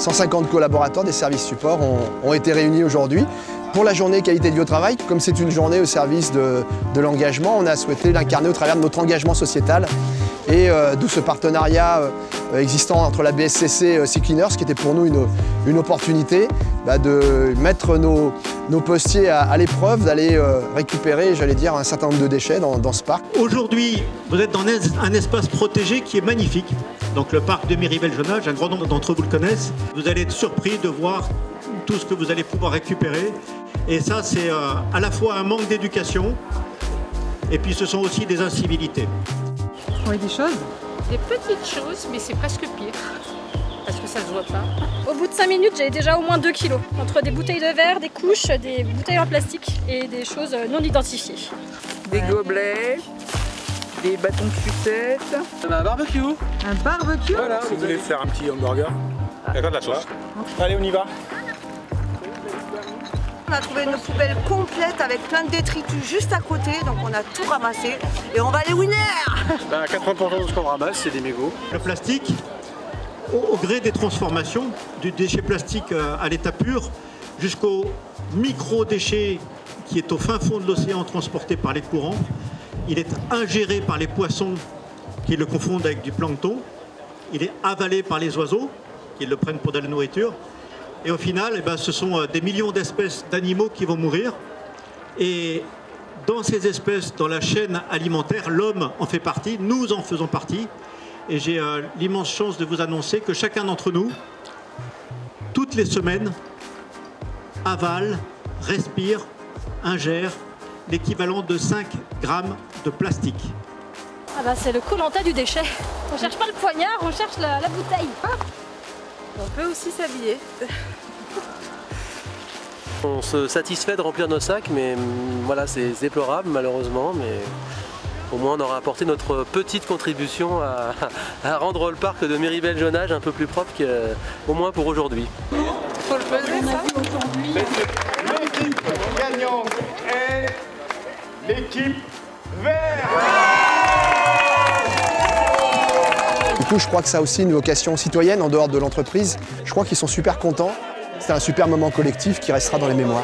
150 collaborateurs des services supports ont été réunis aujourd'hui. Pour la journée qualité de vie au travail, comme c'est une journée au service de l'engagement, on a souhaité l'incarner au travers de notre engagement sociétal et d'où ce partenariat existant entre la BSCC et Sea Cleaners, qui était pour nous une opportunité de mettre nos postiers à l'épreuve, d'aller récupérer, j'allais dire, un certain nombre de déchets dans ce parc. Aujourd'hui, vous êtes dans un espace protégé qui est magnifique. Donc le parc de Miribel-Jonage, un grand nombre d'entre vous le connaissent. Vous allez être surpris de voir tout ce que vous allez pouvoir récupérer. Et ça, c'est à la fois un manque d'éducation, et puis ce sont aussi des incivilités. Oui, des choses. Des petites choses, mais c'est presque pire, parce que ça se voit pas. Au bout de 5 minutes, j'avais déjà au moins 2 kilos, entre des bouteilles de verre, des couches, des bouteilles en plastique et des choses non identifiées. Des gobelets, des bâtons de sucette. Un barbecue. Un barbecue. Voilà, si vous voulez faire un petit hamburger. D'accord, de la sauce. Allez, on y va. On a trouvé une poubelle complète avec plein de détritus juste à côté, donc on a tout ramassé et on va aller winner. 80% de ce qu'on ramasse, c'est des mégots. Le plastique, au gré des transformations, du déchet plastique à l'état pur, jusqu'au micro-déchet qui est au fin fond de l'océan transporté par les courants, il est ingéré par les poissons qui le confondent avec du plancton, il est avalé par les oiseaux qui le prennent pour de la nourriture. Et au final, ce sont des millions d'espèces d'animaux qui vont mourir. Et dans ces espèces, dans la chaîne alimentaire, l'homme en fait partie, nous en faisons partie. Et j'ai l'immense chance de vous annoncer que chacun d'entre nous, toutes les semaines, avale, respire, ingère l'équivalent de 5 grammes de plastique. C'est le Koh-Lanta du déchet. On cherche pas le poignard, on cherche la bouteille. On peut aussi s'habiller. On se satisfait de remplir nos sacs, mais voilà, c'est déplorable malheureusement, mais au moins on aura apporté notre petite contribution à rendre le parc de Miribel-Jonage un peu plus propre, au moins pour aujourd'hui. Faut le peser, ça. L'équipe gagnante est l'équipe verte. Du coup, je crois que ça a aussi une vocation citoyenne en dehors de l'entreprise. Je crois qu'ils sont super contents. C'est un super moment collectif qui restera dans les mémoires.